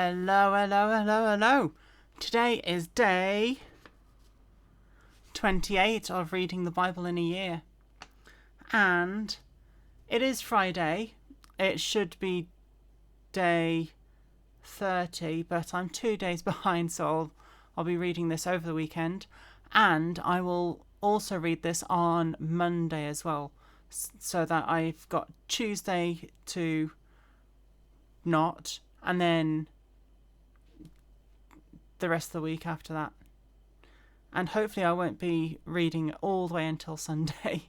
Hello, hello, hello, hello. Today is day 28 of reading the Bible in a year. And it is Friday. It should be day 30, but I'm 2 days behind, so I'll be reading this over the weekend. And I will also read this on Monday as well, so that I've got Tuesday to not, and then the rest of the week after that. And hopefully I won't be reading all the way until Sunday,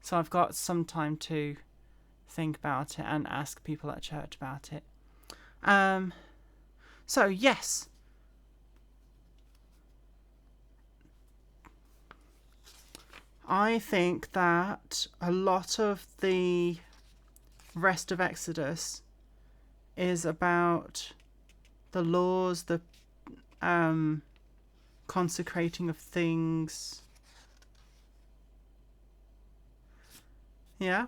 so I've got some time to think about it and ask people at church about it. So yes, I think that a lot of the rest of Exodus is about the laws, the consecrating of things. Yeah?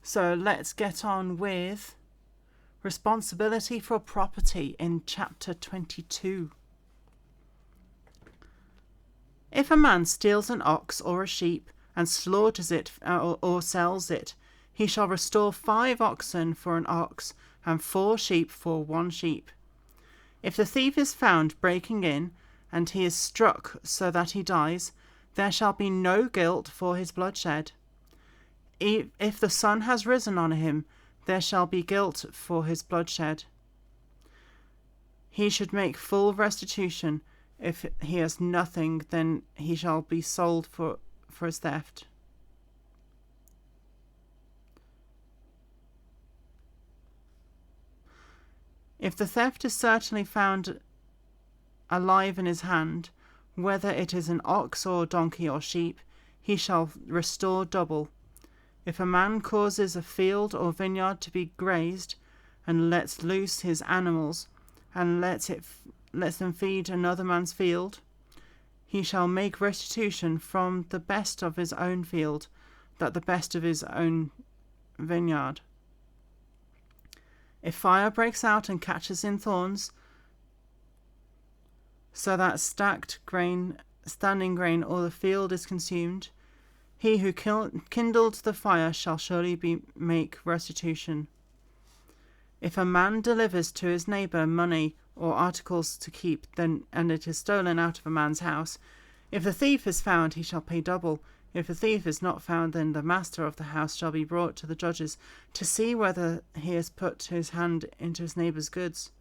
So let's get on with responsibility for property in chapter 22. If a man steals an ox or a sheep and slaughters it or sells it, he shall restore 5 oxen for an ox and 4 sheep for 1 sheep. If the thief is found breaking in, and he is struck so that he dies, there shall be no guilt for his bloodshed. If the sun has risen on him, there shall be guilt for his bloodshed. He should make full restitution. If he has nothing, then he shall be sold for his theft. If the theft is certainly found alive in his hand, whether it is an ox or donkey or sheep, he shall restore double. If a man causes a field or vineyard to be grazed, and lets loose his animals, and lets them feed another man's field, he shall make restitution from the best of his own field, that the best of his own vineyard. If fire breaks out and catches in thorns, so that standing grain, or the field is consumed, he who kindled the fire shall surely make restitution. If a man delivers to his neighbour money or articles to keep, and it is stolen out of a man's house, if the thief is found, he shall pay double. If the thief is not found, then the master of the house shall be brought to the judges to see whether he has put his hand into his neighbour's goods.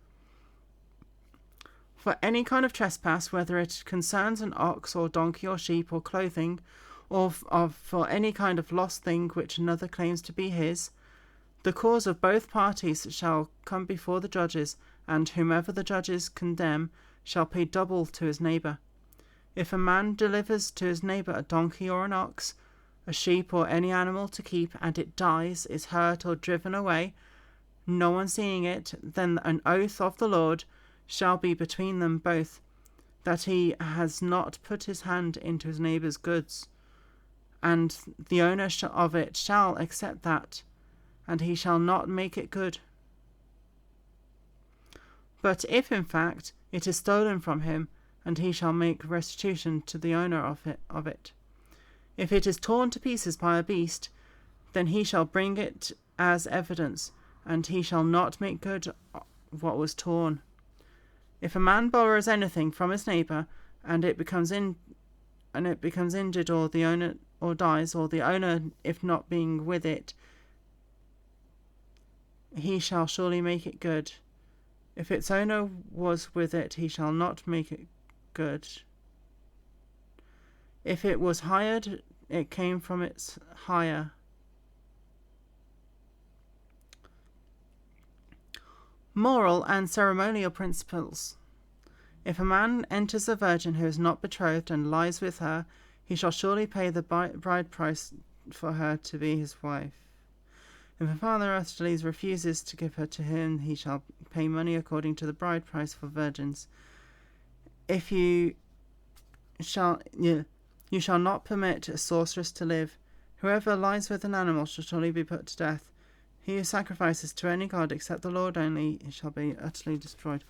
For any kind of trespass, whether it concerns an ox or donkey or sheep or clothing, or for any kind of lost thing which another claims to be his, the cause of both parties shall come before the judges, and whomever the judges condemn shall pay double to his neighbour. If a man delivers to his neighbour a donkey or an ox, a sheep or any animal to keep, and it dies, is hurt or driven away, no one seeing it, then an oath of the Lord shall be between them both, that he has not put his hand into his neighbour's goods, and the owner of it shall accept that, and he shall not make it good. But if in fact it is stolen from him, and he shall make restitution to the owner of it. If it is torn to pieces by a beast, then he shall bring it as evidence, and he shall not make good what was torn. If a man borrows anything from his neighbour, and it becomes injured, or the owner or dies, or the owner, if not being with it, he shall surely make it good. If its owner was with it, he shall not make it good. If it was hired, it came from its hire. Moral and ceremonial principles. If a man enters a virgin who is not betrothed and lies with her, he shall surely pay the bride price for her to be his wife. If a father utterly refuses to give her to him, he shall pay money according to the bride price for virgins. If you shall not permit a sorceress to live. Whoever lies with an animal shall surely be put to death. He who sacrifices to any god except the Lord only shall be utterly destroyed.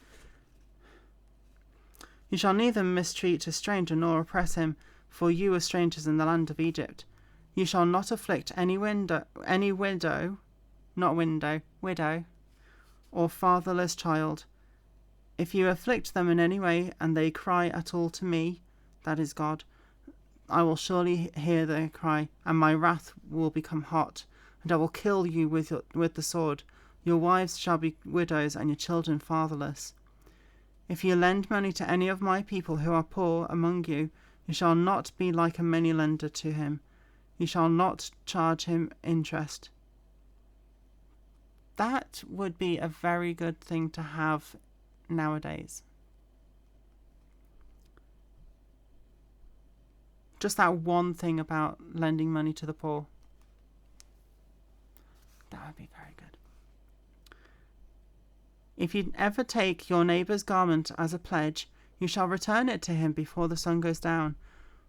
You shall neither mistreat a stranger nor oppress him, for you were strangers in the land of Egypt. You shall not afflict any widow, or fatherless child. If you afflict them in any way, and they cry at all to me, that is God, I will surely hear their cry, and my wrath will become hot, and I will kill you with the sword. Your wives shall be widows, and your children fatherless. If you lend money to any of my people who are poor among you, you shall not be like a moneylender to him. You shall not charge him interest. That would be a very good thing to have nowadays. Just that one thing about lending money to the poor. That would be very good. If you ever take your neighbour's garment as a pledge, you shall return it to him before the sun goes down,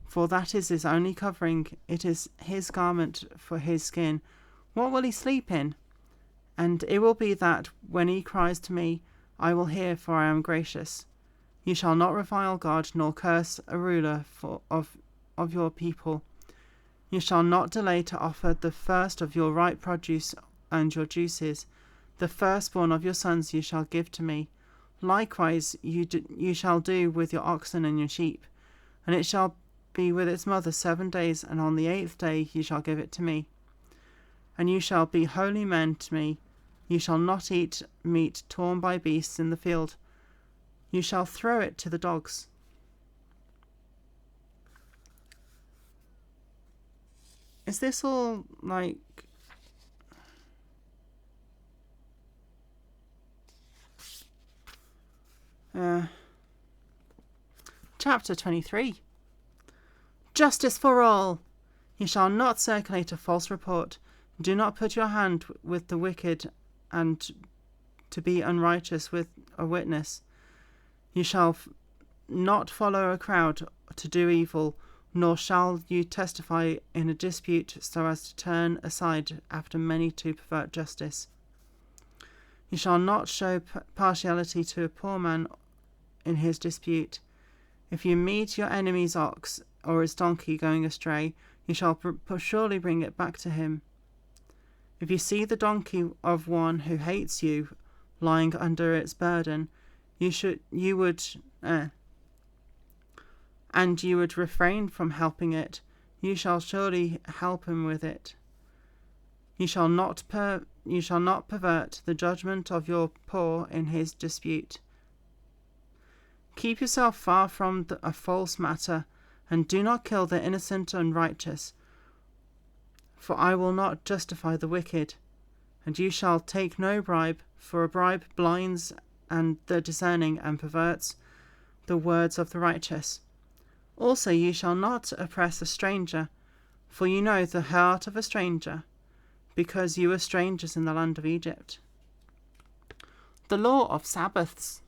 for that is his only covering. It is his garment for his skin. What will he sleep in? And it will be that when he cries to me, I will hear, for I am gracious. You shall not revile God, nor curse a ruler of your people. You shall not delay to offer the first of your ripe produce and your juices. The firstborn of your sons you shall give to me. Likewise you shall do with your oxen and your sheep. And it shall be with its mother 7 days, and on the 8th day you shall give it to me. And you shall be holy men to me. You shall not eat meat torn by beasts in the field. You shall throw it to the dogs. Is this all like... Chapter 23. Justice for all. You shall not circulate a false report. Do not put your hand with the wicked, and to be unrighteous with a witness. You shall not follow a crowd to do evil, nor shall you testify in a dispute so as to turn aside after many to pervert justice. You shall not show partiality to a poor man in his dispute. If you meet your enemy's ox or his donkey going astray, you shall surely bring it back to him. If you see the donkey of one who hates you lying under its burden, you would refrain from helping it, you shall surely help him with it. You shall not pervert the judgment of your poor in his dispute. Keep yourself far from a false matter, and do not kill the innocent and righteous, for I will not justify the wicked. And you shall take no bribe, for a bribe blinds and the discerning, and perverts the words of the righteous. Also you shall not oppress a stranger, for you know the heart of a stranger, because you were strangers in the land of Egypt. The law of Sabbaths.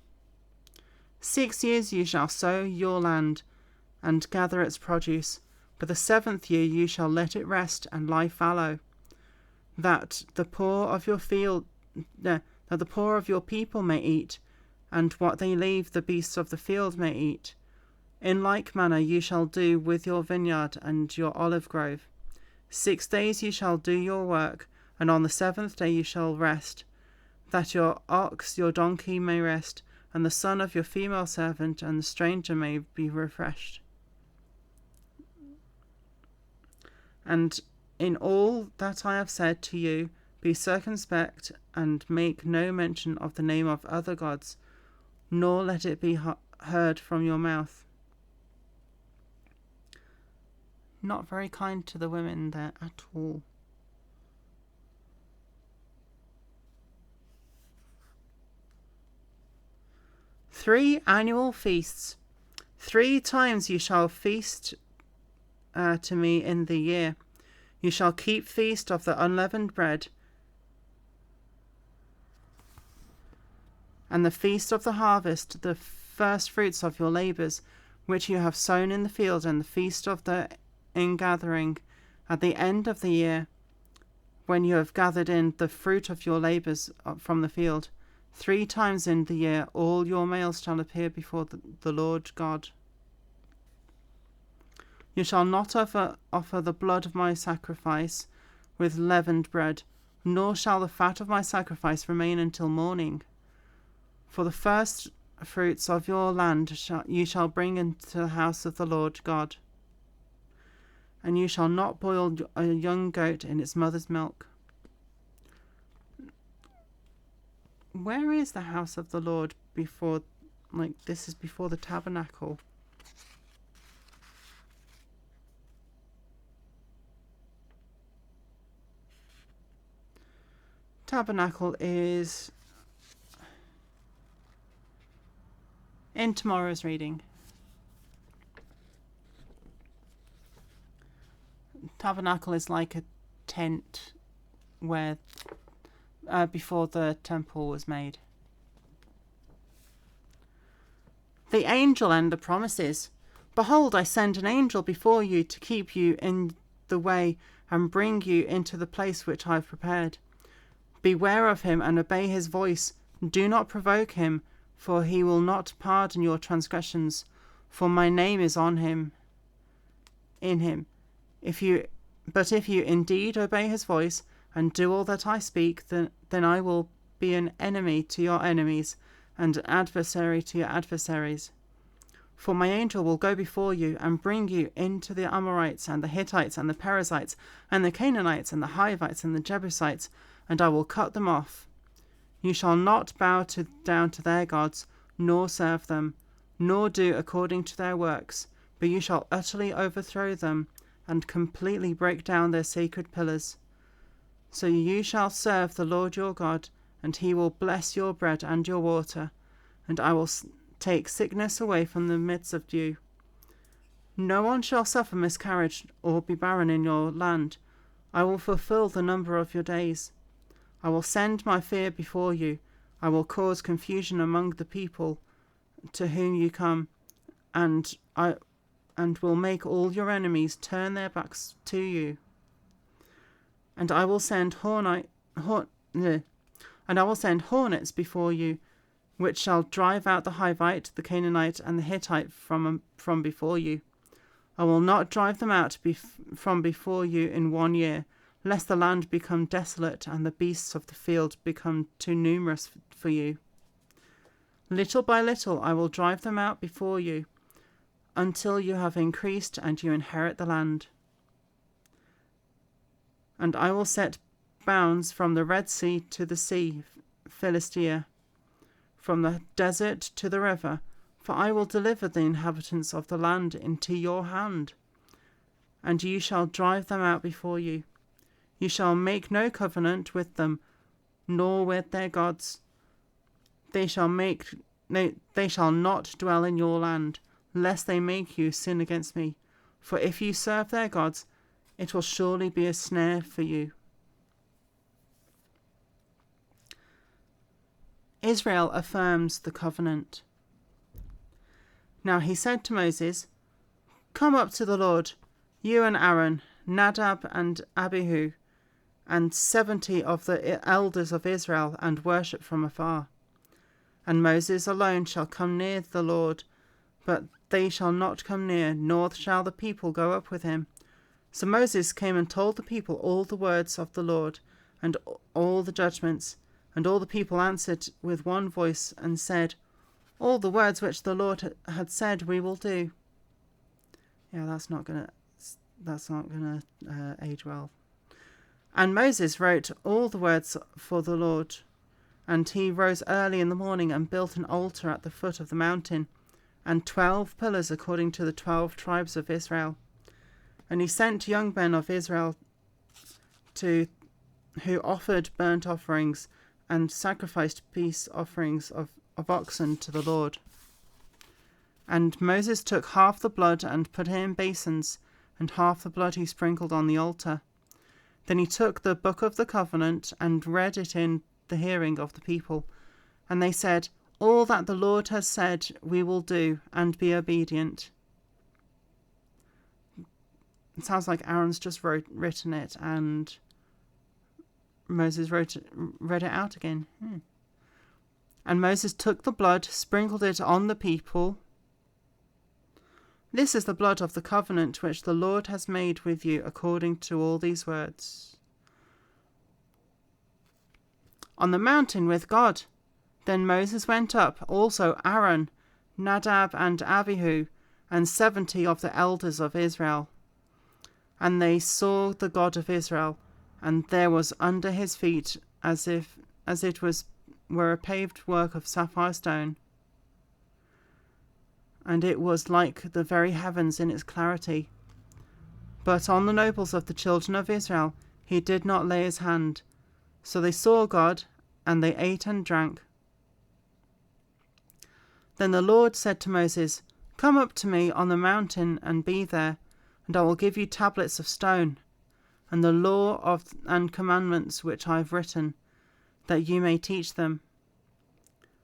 6 years you shall sow your land, and gather its produce, but the 7th year you shall let it rest and lie fallow, that the poor of your people may eat, and what they leave the beasts of the field may eat. In like manner you shall do with your vineyard and your olive grove. 6 days you shall do your work, and on the 7th day you shall rest, that your ox, your donkey may rest, and the son of your female servant and the stranger may be refreshed. And in all that I have said to you, be circumspect, and make no mention of the name of other gods, nor let it be heard from your mouth. Not very kind to the women there at all. Three annual feasts. 3 times you shall feast to me in the year. You shall keep feast of the unleavened bread, and the feast of the harvest, the first fruits of your labours, which you have sown in the field, and the feast of the ingathering at the end of the year, when you have gathered in the fruit of your labours from the field. 3 times in the year all your males shall appear before the Lord God. You shall not offer the blood of my sacrifice with leavened bread, nor shall the fat of my sacrifice remain until morning. For the first fruits of your land you shall bring into the house of the Lord God. And you shall not boil a young goat in its mother's milk. Where is the house of the Lord before, this is before the tabernacle? Tabernacle is in tomorrow's reading. Tabernacle is like a tent where before the temple was made. The angel and the promises. Behold, I send an angel before you to keep you in the way and bring you into the place which I have prepared. Beware of him and obey his voice. Do not provoke him, for he will not pardon your transgressions, for my name is in him. But if you indeed obey his voice and do all that I speak, then I will be an enemy to your enemies and an adversary to your adversaries. For my angel will go before you and bring you into the Amorites and the Hittites and the Perizzites and the Canaanites and the Hivites and the Jebusites, and I will cut them off. You shall not bow down to their gods, nor serve them, nor do according to their works, but you shall utterly overthrow them and completely break down their sacred pillars. So you shall serve the Lord your God, and he will bless your bread and your water, and I will take sickness away from the midst of you. No one shall suffer miscarriage or be barren in your land. I will fulfill the number of your days. I will send my fear before you. I will cause confusion among the people to whom you come, and will make all your enemies turn their backs to you. And I will send hornets before you, which shall drive out the Hivite, the Canaanite, and the Hittite from before you. I will not drive them out from before you in 1 year, lest the land become desolate and the beasts of the field become too numerous for you. Little by little I will drive them out before you, until you have increased and you inherit the land. And I will set bounds from the Red Sea to the sea, Philistia, from the desert to the river, for I will deliver the inhabitants of the land into your hand, and you shall drive them out before you. You shall make no covenant with them, nor with their gods. They shall not dwell in your land, lest they make you sin against me. For if you serve their gods, it will surely be a snare for you. Israel affirms the covenant. Now he said to Moses, Come up to the Lord, you and Aaron, Nadab and Abihu, and 70 of the elders of Israel, and worship from afar. And Moses alone shall come near the Lord, but they shall not come near, nor shall the people go up with him. So Moses came and told the people all the words of the Lord, and all the judgments. And all the people answered with one voice and said, All the words which the Lord had said we will do. Yeah, that's not gonna age well. And Moses wrote all the words for the Lord. And he rose early in the morning and built an altar at the foot of the mountain, and 12 pillars according to the 12 tribes of Israel. And he sent young men of Israel who offered burnt offerings and sacrificed peace offerings of oxen to the Lord. And Moses took half the blood and put it in basins, and half the blood he sprinkled on the altar. Then he took the book of the covenant and read it in the hearing of the people. And they said, All that the Lord has said we will do, and be obedient. It sounds like Aaron's just written it, and Moses read it out again. And Moses took the blood, sprinkled it on the people. This is the blood of the covenant which the Lord has made with you according to all these words. On the mountain with God. Then Moses went up, also Aaron, Nadab and Abihu, and 70 of the elders of Israel. And they saw the God of Israel, and there was under his feet as it were a paved work of sapphire stone. And it was like the very heavens in its clarity. But on the nobles of the children of Israel he did not lay his hand. So they saw God, and they ate and drank. Then the Lord said to Moses, Come up to me on the mountain and be there, and I will give you tablets of stone, and the law and commandments which I have written, that you may teach them.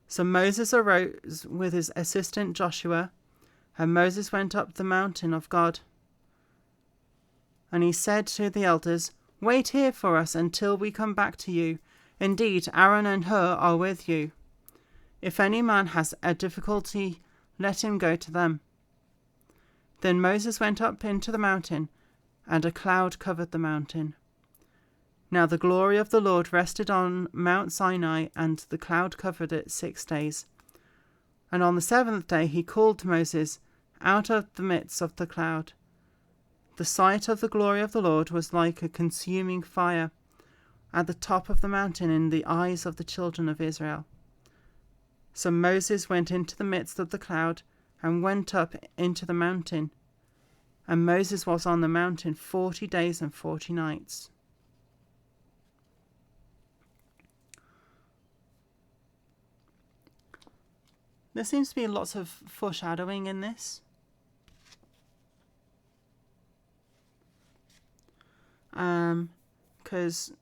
So Moses arose with his assistant Joshua, and Moses went up the mountain of God. And he said to the elders, Wait here for us until we come back to you. Indeed, Aaron and Hur are with you. If any man has a difficulty, let him go to them. Then Moses went up into the mountain, and a cloud covered the mountain. Now the glory of the Lord rested on Mount Sinai, and the cloud covered it 6 days. And on the 7th day he called to Moses out of the midst of the cloud. The sight of the glory of the Lord was like a consuming fire at the top of the mountain in the eyes of the children of Israel. So Moses went into the midst of the cloud and went up into the mountain. And Moses was on the mountain 40 days and 40 nights. There seems to be lots of foreshadowing in this. Because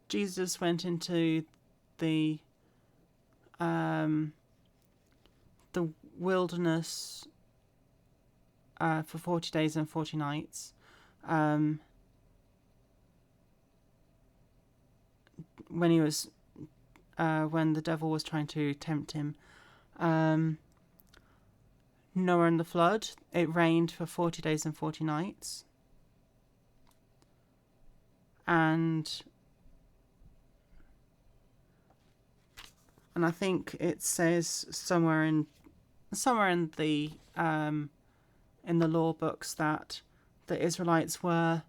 Jesus went into the wilderness for 40 days and 40 nights. When he was, when the devil was trying to tempt him. Noah and the flood, it rained for 40 days and 40 nights. And I think it says somewhere in the law books that the Israelites were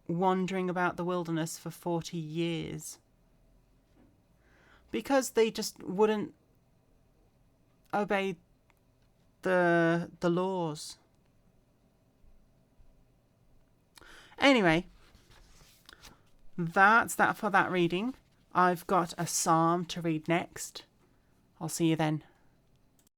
wandering about the wilderness for 40 years because they just wouldn't obey the laws. Anyway, that's that for that reading. I've got a psalm to read next. I'll see you then.